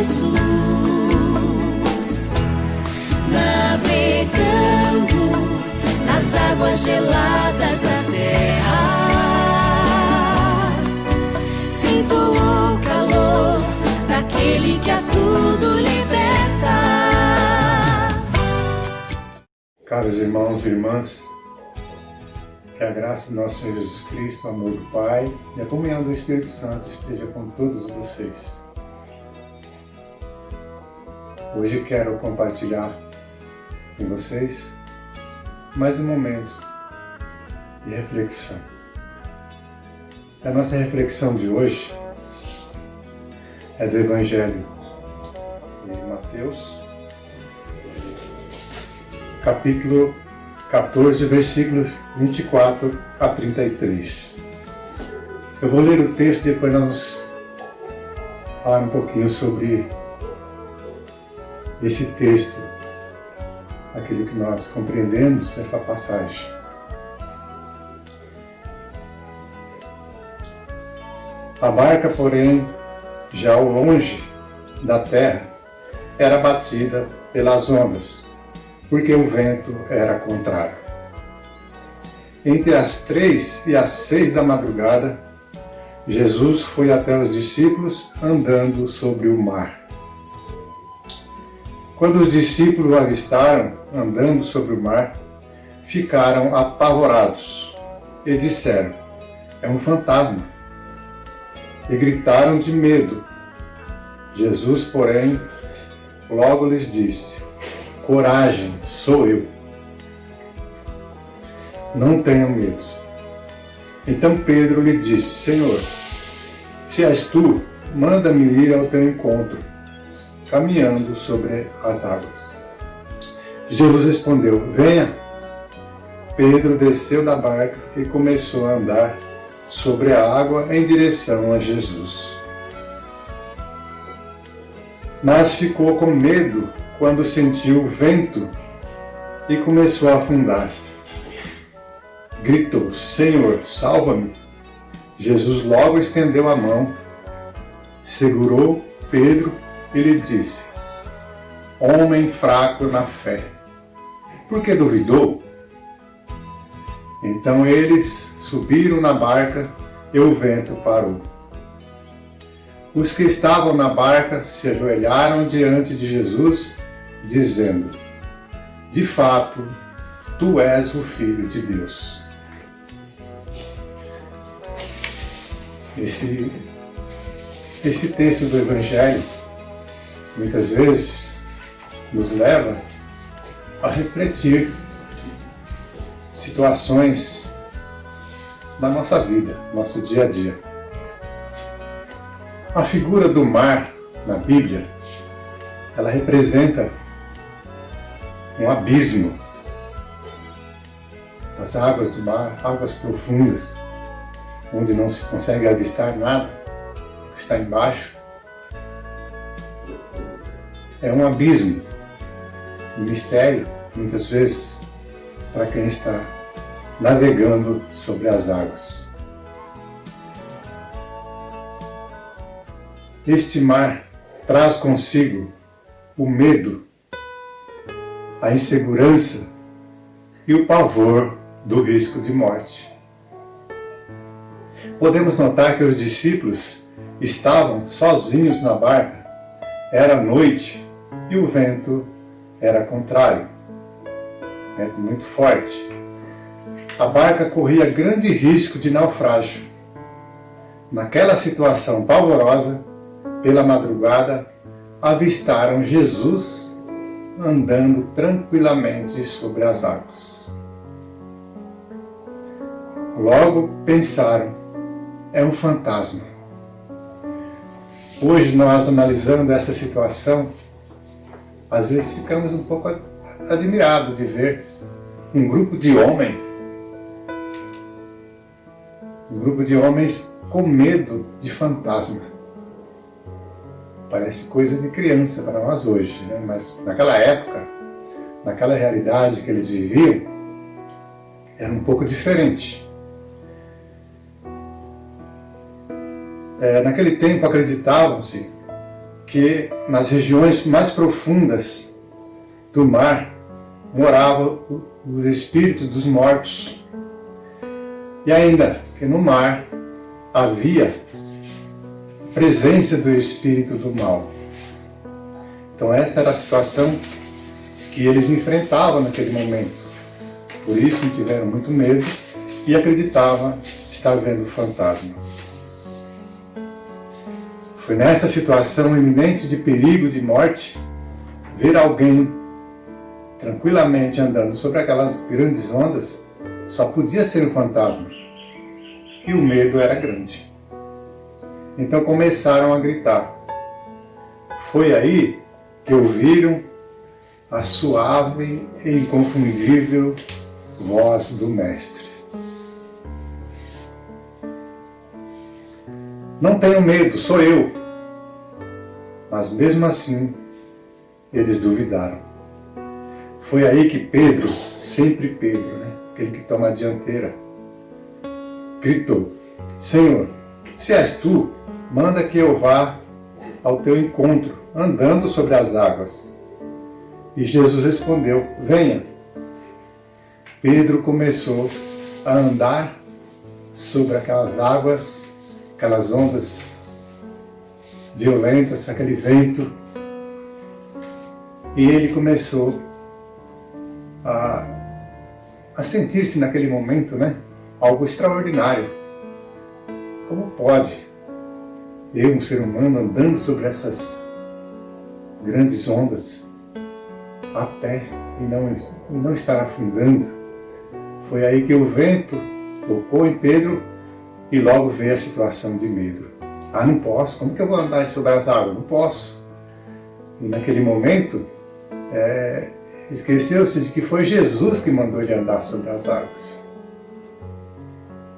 Jesus, navegando nas águas geladas da terra. Sinto o calor daquele que a tudo liberta. Caros irmãos e irmãs, que a graça do nosso Senhor Jesus Cristo, o amor do Pai e a comunhão do Espírito Santo esteja com todos vocês. Hoje quero compartilhar com vocês mais um momento de reflexão. A nossa reflexão de hoje é do Evangelho de Mateus, capítulo 14, versículos 24 a 33. Eu vou ler o texto e depois nós vamos falar um pouquinho sobre esse texto, aquilo que nós compreendemos essa passagem. A barca, porém, já ao longe da terra, era batida pelas ondas, porque o vento era contrário. Entre as 3 e as 6 da madrugada, Jesus foi até os discípulos andando sobre o mar. Quando os discípulos o avistaram andando sobre o mar, ficaram apavorados e disseram: "É um fantasma!" E gritaram de medo. Jesus, porém, logo lhes disse: "Coragem, sou eu. Não tenham medo." Então Pedro lhe disse: "Senhor, se és tu, manda-me ir ao teu encontro, caminhando sobre as águas." Jesus respondeu: "Venha." Pedro desceu da barca e começou a andar sobre a água em direção a Jesus. Mas ficou com medo quando sentiu o vento e começou a afundar. Gritou: "Senhor, salva-me!" Jesus logo estendeu a mão, segurou Pedro e lhe disse: "Homem fraco na fé, por que duvidou?" Então eles subiram na barca e o vento parou. Os que estavam na barca se ajoelharam diante de Jesus, dizendo: "De fato, tu és o Filho de Deus." Esse texto do Evangelho muitas vezes nos leva a refletir situações da nossa vida, nosso dia a dia. A figura do mar na Bíblia, ela representa um abismo. As águas do mar, águas profundas, onde não se consegue avistar nada que está embaixo. É um abismo, um mistério, muitas vezes, para quem está navegando sobre as águas. Este mar traz consigo o medo, a insegurança e o pavor do risco de morte. Podemos notar que os discípulos estavam sozinhos na barca, era noite e o vento era contrário, vento muito forte. A barca corria grande risco de naufrágio. Naquela situação pavorosa, pela madrugada, avistaram Jesus andando tranquilamente sobre as águas. Logo pensaram: "É um fantasma." Hoje, nós analisando essa situação, às vezes ficamos um pouco admirados de ver um grupo de homens com medo de fantasma. Parece coisa de criança para nós hoje, né? Mas naquela época, naquela realidade que eles viviam, era um pouco diferente. Naquele tempo acreditavam-se que nas regiões mais profundas do mar moravam os espíritos dos mortos. E ainda que no mar havia a presença do espírito do mal. Então essa era a situação que eles enfrentavam naquele momento. Por isso tiveram muito medo e acreditavam estar vendo fantasma. Foi nessa situação iminente de perigo de morte, ver alguém tranquilamente andando sobre aquelas grandes ondas só podia ser um fantasma. E o medo era grande. Então começaram a gritar. Foi aí que ouviram a suave e inconfundível voz do Mestre. Não tenham medo, sou eu. Mas mesmo assim, eles duvidaram. Foi aí que Pedro, sempre Pedro, aquele que toma a dianteira, gritou: Senhor, se és tu, manda que eu vá ao teu encontro, andando sobre as águas. E Jesus respondeu: venha. Pedro começou a andar sobre aquelas águas, aquelas ondas violentas, aquele vento. E ele começou a sentir-se naquele momento, algo extraordinário. Como pode eu, um ser humano, andando sobre essas grandes ondas, a pé, e não estar afundando? Foi aí que o vento tocou em Pedro e logo veio a situação de medo. Não posso, como que eu vou andar sobre as águas? Não posso. E naquele momento, esqueceu-se de que foi Jesus que mandou ele andar sobre as águas.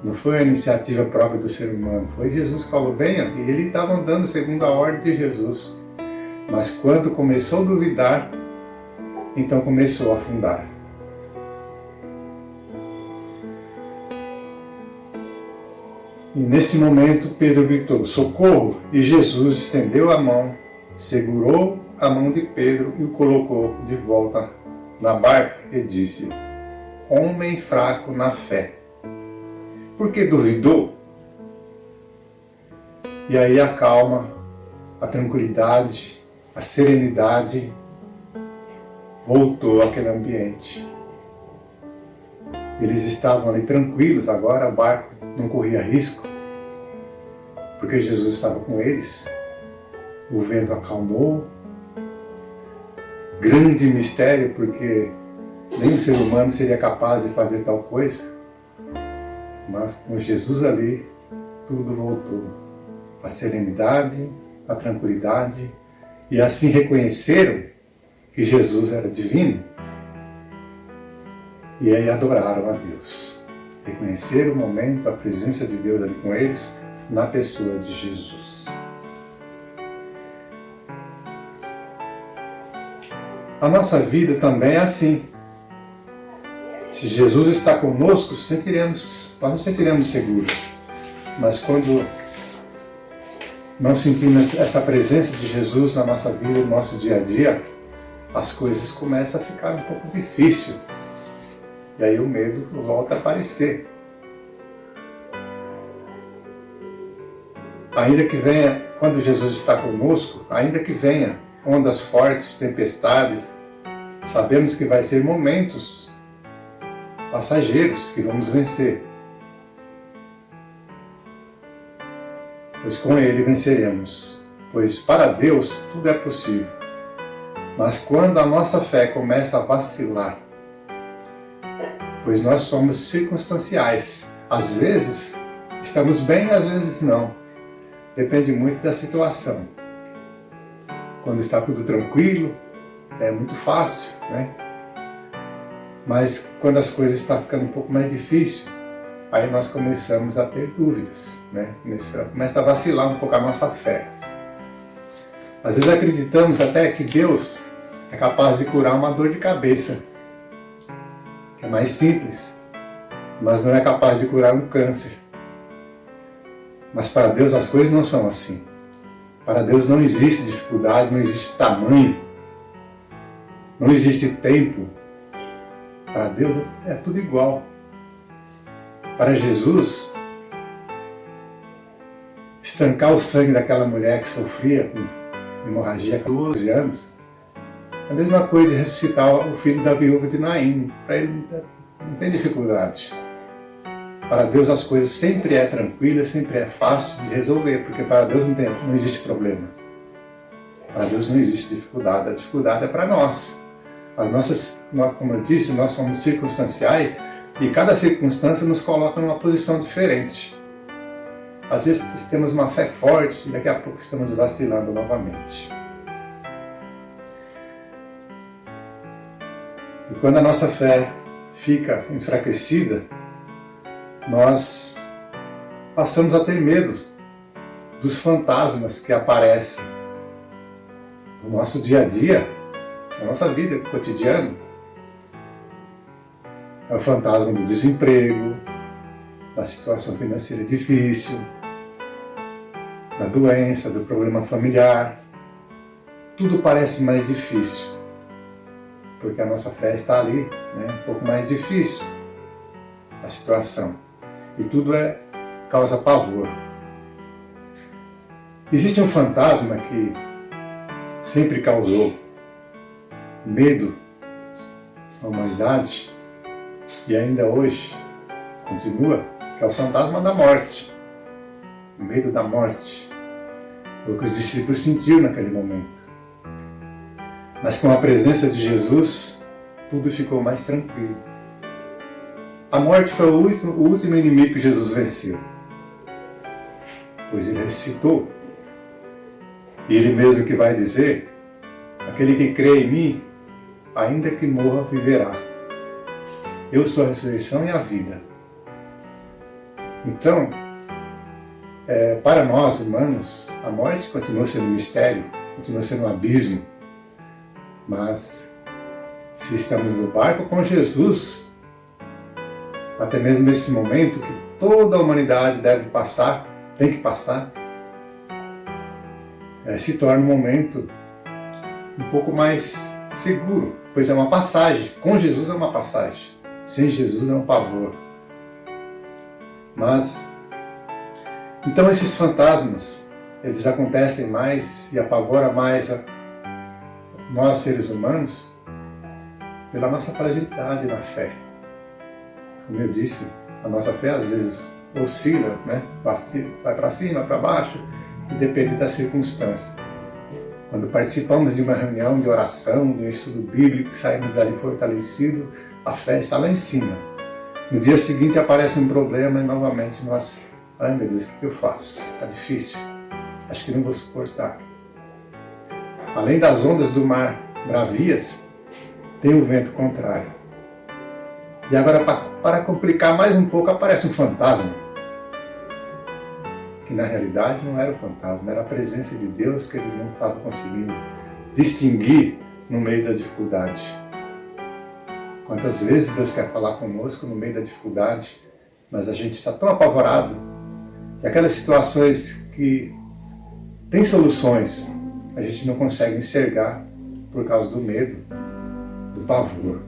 Não foi a iniciativa própria do ser humano, foi Jesus que falou: venha, e ele estava andando segundo a ordem de Jesus. Mas quando começou a duvidar, então começou a afundar. E nesse momento Pedro gritou: socorro! E Jesus estendeu a mão, segurou a mão de Pedro e o colocou de volta na barca e disse: homem fraco na fé, por que duvidou? E aí a calma, a tranquilidade, a serenidade voltou àquele ambiente. Eles estavam ali tranquilos, agora o barco não corria risco, porque Jesus estava com eles. O vento acalmou. Grande mistério, porque nenhum ser humano seria capaz de fazer tal coisa. Mas com Jesus ali, tudo voltou. A serenidade, a tranquilidade, e assim reconheceram que Jesus era divino. E aí adoraram a Deus. Reconheceram o momento, a presença de Deus ali com eles, na pessoa de Jesus. A nossa vida também é assim. Se Jesus está conosco, nós nos sentiremos seguros. Mas quando não sentimos essa presença de Jesus na nossa vida, no nosso dia a dia, as coisas começam a ficar um pouco difíceis. E aí o medo volta a aparecer. Ainda que venha, quando Jesus está conosco, ainda que venha ondas fortes, tempestades, sabemos que vai ser momentos passageiros que vamos vencer. Pois com Ele venceremos. Pois para Deus tudo é possível. Mas quando a nossa fé começa a vacilar, pois nós somos circunstanciais. Às vezes estamos bem, às vezes não. Depende muito da situação. Quando está tudo tranquilo, é muito fácil, Mas quando as coisas estão ficando um pouco mais difíceis, aí nós começamos a ter dúvidas, Começa a vacilar um pouco a nossa fé. Às vezes acreditamos até que Deus é capaz de curar uma dor de cabeça, que é mais simples, mas não é capaz de curar um câncer. Mas para Deus as coisas não são assim. Para Deus não existe dificuldade, não existe tamanho, não existe tempo. Para Deus é tudo igual. Para Jesus, estancar o sangue daquela mulher que sofria com hemorragia há 12 anos, é a mesma coisa de ressuscitar o filho da viúva de Naim. Para ele não tem dificuldade. Para Deus as coisas sempre é tranquila, sempre é fácil de resolver, porque para Deus não existe problema. Para Deus não existe dificuldade. A dificuldade é para nós. Como eu disse, nós somos circunstanciais e cada circunstância nos coloca numa posição diferente. Às vezes temos uma fé forte e daqui a pouco estamos vacilando novamente. E quando a nossa fé fica enfraquecida, nós passamos a ter medo dos fantasmas que aparecem no nosso dia a dia, na nossa vida cotidiana. É o fantasma do desemprego, da situação financeira difícil, da doença, do problema familiar. Tudo parece mais difícil, porque a nossa fé está ali, um pouco mais difícil a situação. E tudo causa pavor. Existe um fantasma que sempre causou medo à humanidade e ainda hoje continua, que é o fantasma da morte. O medo da morte. Foi o que os discípulos sentiram naquele momento. Mas com a presença de Jesus, tudo ficou mais tranquilo. A morte foi o último inimigo que Jesus venceu, pois ele ressuscitou. E ele mesmo que vai dizer, aquele que crê em mim, ainda que morra, viverá. Eu sou a ressurreição e a vida. Então, para nós humanos, a morte continua sendo um mistério, continua sendo um abismo. Mas, se estamos no barco com Jesus, até mesmo nesse momento que toda a humanidade deve passar, tem que passar, se torna um momento um pouco mais seguro, pois é uma passagem. Com Jesus é uma passagem, sem Jesus é um pavor. Mas, então esses fantasmas, eles acontecem mais e apavoram mais nós seres humanos pela nossa fragilidade na fé. Como eu disse, a nossa fé às vezes oscila, vai para cima, para baixo, e depende da circunstância. Quando participamos de uma reunião de oração, de um estudo bíblico, saímos dali fortalecidos, a fé está lá em cima. No dia seguinte aparece um problema e novamente nós, ai meu Deus, o que eu faço? Está difícil, acho que não vou suportar. Além das ondas do mar bravias, tem o vento contrário. E agora, para complicar mais um pouco, aparece um fantasma. Que na realidade não era o fantasma, era a presença de Deus que eles não estavam conseguindo distinguir no meio da dificuldade. Quantas vezes Deus quer falar conosco no meio da dificuldade, mas a gente está tão apavorado. E aquelas situações que têm soluções, a gente não consegue enxergar por causa do medo, do pavor.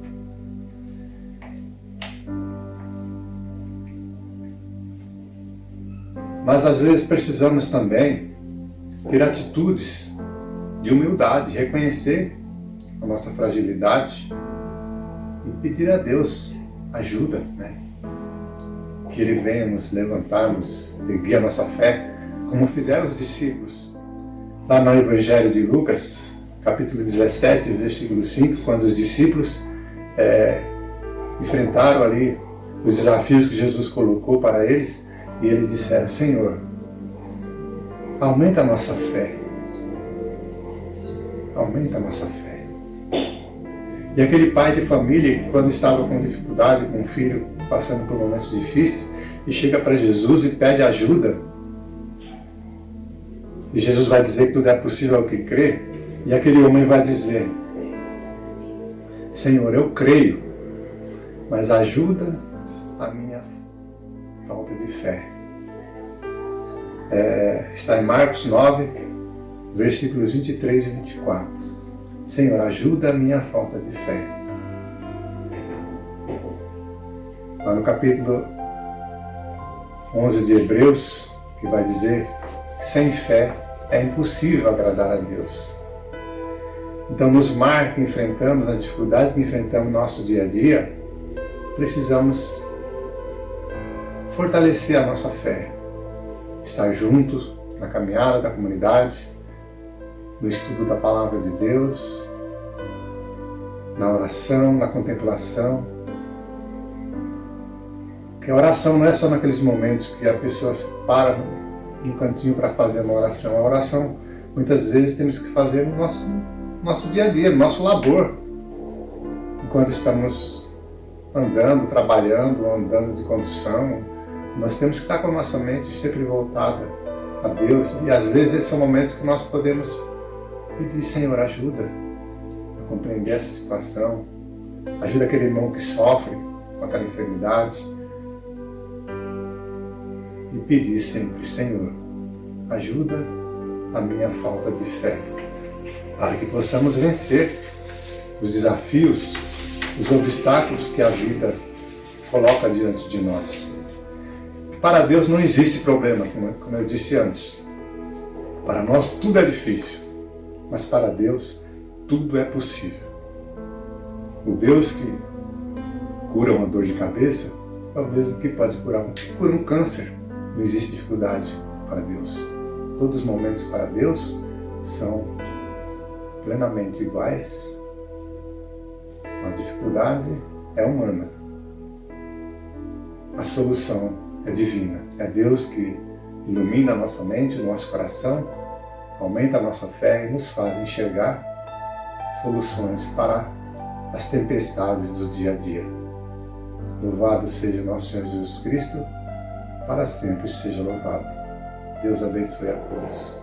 Mas às vezes precisamos também ter atitudes de humildade, reconhecer a nossa fragilidade e pedir a Deus ajuda, que Ele venha nos levantar, erguer a nossa fé, como fizeram os discípulos. Lá no Evangelho de Lucas, capítulo 17, versículo 5, quando os discípulos enfrentaram ali os desafios que Jesus colocou para eles, e eles disseram, Senhor, aumenta a nossa fé. Aumenta a nossa fé. E aquele pai de família, quando estava com dificuldade, com um filho passando por momentos difíceis, e chega para Jesus e pede ajuda, e Jesus vai dizer que tudo é possível ao que crê, e aquele homem vai dizer, Senhor, eu creio, mas ajuda a minha falta de fé. Está em Marcos 9, versículos 23 e 24. Senhor, ajuda a minha falta de fé. Lá no capítulo 11 de Hebreus, que vai dizer: sem fé é impossível agradar a Deus. Então, nos males que enfrentamos, nas dificuldades que enfrentamos no nosso dia a dia, precisamos fortalecer a nossa fé, estar juntos na caminhada da comunidade, no estudo da Palavra de Deus, na oração, na contemplação. Porque a oração não é só naqueles momentos que a pessoa para num cantinho para fazer uma oração. A oração, muitas vezes, temos que fazer no nosso dia a dia, no nosso labor. Enquanto estamos andando, trabalhando, andando de condução, nós temos que estar com a nossa mente sempre voltada a Deus. E às vezes esses são momentos que nós podemos pedir: Senhor, ajuda a compreender essa situação. Ajuda aquele irmão que sofre com aquela enfermidade. E pedir sempre: Senhor, ajuda a minha falta de fé, para que possamos vencer os desafios, os obstáculos que a vida coloca diante de nós. Para Deus não existe problema, como eu disse antes. Para nós tudo é difícil, mas para Deus tudo é possível. O Deus que cura uma dor de cabeça é o mesmo que pode curar um câncer. Não existe dificuldade para Deus. Todos os momentos para Deus são plenamente iguais. A dificuldade é humana. A solução é divina. É Deus que ilumina a nossa mente, o nosso coração, aumenta a nossa fé e nos faz enxergar soluções para as tempestades do dia a dia. Louvado seja nosso Senhor Jesus Cristo, para sempre seja louvado. Deus abençoe a todos.